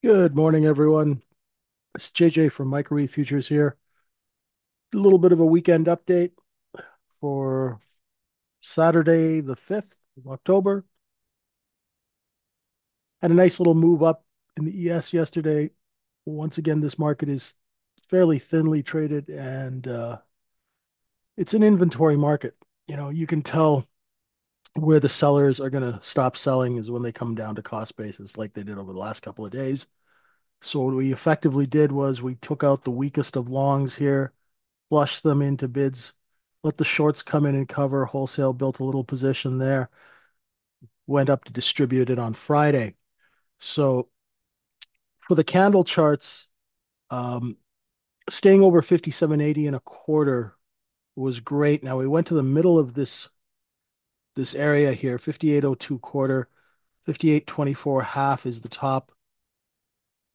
Good morning, everyone. It's JJ from Microwave Futures here. A little bit of a weekend update for Saturday, the 5th of October. Had a nice little move up in the ES yesterday. Once again, this market is fairly thinly traded and it's an inventory market. You can tell where the sellers are going to stop selling is when they come down to cost basis, like they did over the last couple of days. So, what we effectively did was we took out the weakest of longs here, flush them into bids, let the shorts come in and cover. Wholesale built a little position there, went up to distribute it on Friday. So for the candle charts, um, staying over 57.80 and a quarter was great. Now we went to the middle of this area here, 58.02 quarter, 58.24 half is the top.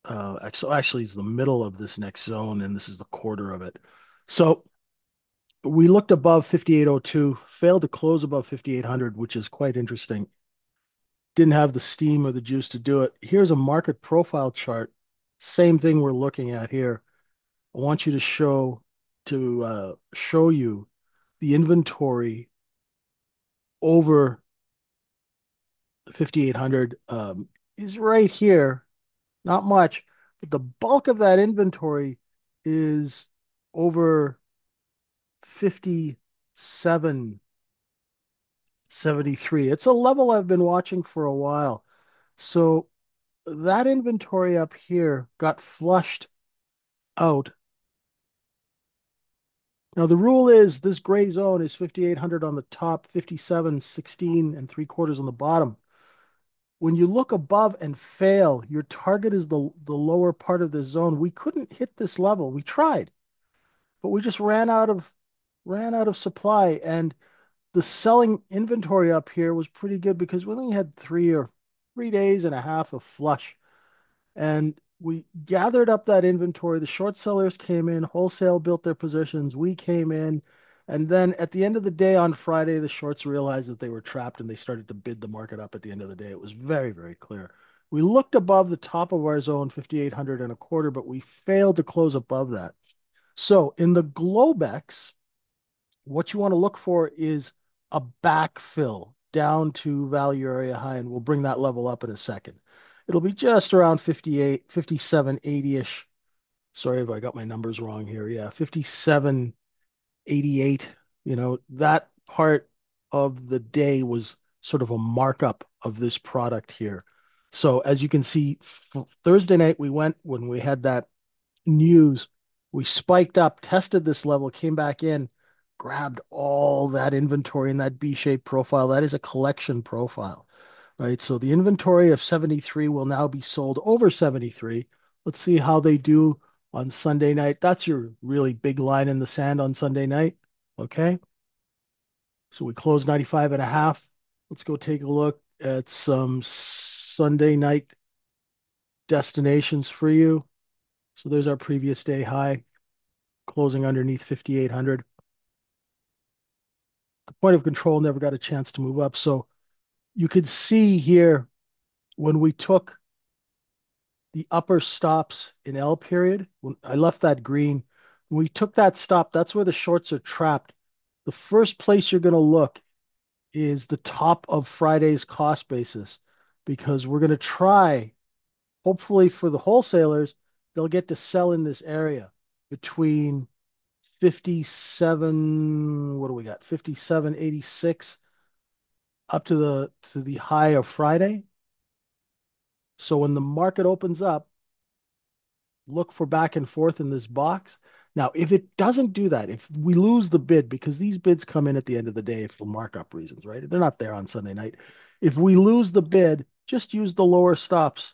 Actually, it's the middle of this next zone, and this is the quarter of it. So we looked above 5802, failed to close above 5800, which is quite interesting. Didn't have the steam or the juice to do it. Here's a market profile chart. Same thing we're looking at here. I want you to show you the inventory over 5800 is right here. Not much, but the bulk of that inventory is over 57 73. It's a level I've been watching for a while. So that inventory up here got flushed out. Now the rule is this gray zone is 5,800 on the top, 57.16 and three quarters on the bottom. When you look above and fail, your target is the lower part of this zone. We couldn't hit this level. We tried, but we just ran out of supply. And the selling inventory up here was pretty good because we only had 3 days and a half of flush. And we gathered up that inventory. The short sellers came in, wholesale built their positions. We came in. And then at the end of the day on Friday, the shorts realized that they were trapped and they started to bid the market up at the end of the day. It was very, very clear. We looked above the top of our zone, 5,800 and a quarter, but we failed to close above that. So in the Globex, what you want to look for is a backfill down to value area high, and we'll bring that level up in a second. It'll be just around 58, 57.80-ish. Sorry if I got my numbers wrong here. Yeah, 57.88. That part of the day was sort of a markup of this product here. So as you can see, Thursday night we went when we had that news. We spiked up, tested this level, came back in, grabbed all that inventory in that B-shaped profile. That is a collection profile, right? So the inventory of 73 will now be sold over 73. Let's see how they do on Sunday night. That's your really big line in the sand on Sunday night. Okay. So we closed 95 and a half. Let's go take a look at some Sunday night destinations for you. So there's our previous day high, closing underneath 5,800. The point of control never got a chance to move up. So you could see here when we took the upper stops in L period, when I left that green, when we took that stop, that's where the shorts are trapped. The first place you're going to look is the top of Friday's cost basis because we're going to try, hopefully for the wholesalers, they'll get to sell in this area between 57, what do we got? 57.86 up to the high of Friday. So when the market opens up, look for back and forth in this box. Now, if it doesn't do that, if we lose the bid, because these bids come in at the end of the day for markup reasons, right? They're not there on Sunday night. If we lose the bid, just use the lower stops.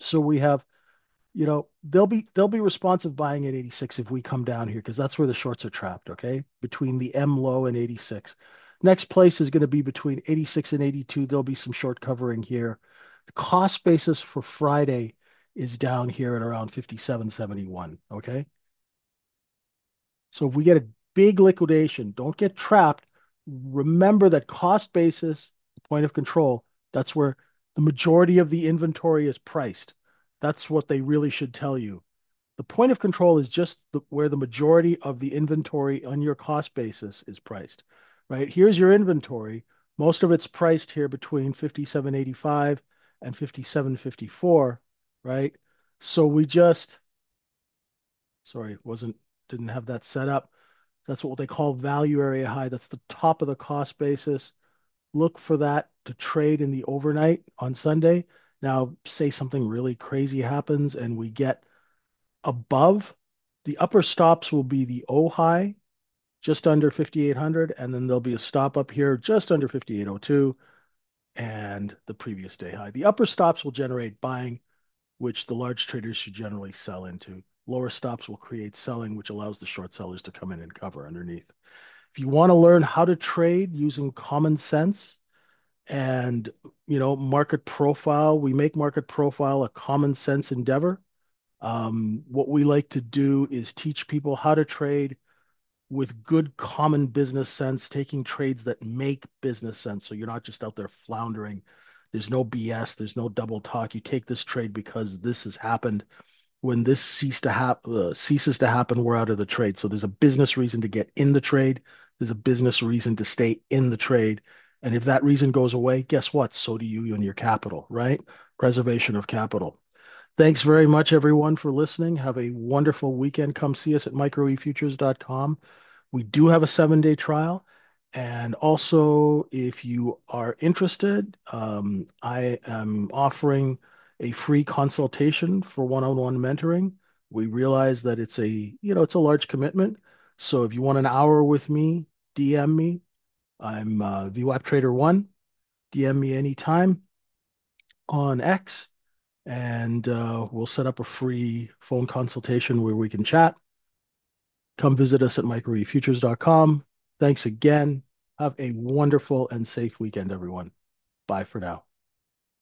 So we have, they'll be responsive buying at 86 if we come down here, because that's where the shorts are trapped, okay? Between the M low and 86. Next place is going to be between 86 and 82. There'll be some short covering here. The cost basis for Friday is down here at around 57.71. Okay. So if we get a big liquidation, don't get trapped. Remember that cost basis, point of control, that's where the majority of the inventory is priced. That's what they really should tell you. The point of control is just where the majority of the inventory on your cost basis is priced, right? Here's your inventory. Most of it's priced here between 57.85 and 57.54, right? So we just, sorry, wasn't, didn't have that set up. That's what they call value area high. That's the top of the cost basis. Look for that to trade in the overnight on Sunday. Now, say something really crazy happens and we get above, the upper stops will be the O high, just under 5,800, and then there'll be a stop up here just under 5,802 and the previous day high. The upper stops will generate buying, which the large traders should generally sell into. Lower stops will create selling, which allows the short sellers to come in and cover underneath. If you want to learn how to trade using common sense and market profile, we make market profile a common sense endeavor. What we like to do is teach people how to trade with good common business sense, taking trades that make business sense. So you're not just out there floundering. There's no BS. There's no double talk. You take this trade because this has happened. When this ceases to happen, we're out of the trade. So there's a business reason to get in the trade. There's a business reason to stay in the trade. And if that reason goes away, guess what? So do you and your capital, right? Preservation of capital. Thanks very much, everyone, for listening. Have a wonderful weekend. Come see us at microefutures.com. We do have a 7-day trial. And also, if you are interested, I am offering a free consultation for one-on-one mentoring. We realize that it's a large commitment. So if you want an hour with me, DM me. I'm VWAP Trader One. DM me anytime on X and we'll set up a free phone consultation where we can chat. Come visit us at microefutures.com. Thanks again. Have a wonderful and safe weekend, everyone. Bye for now.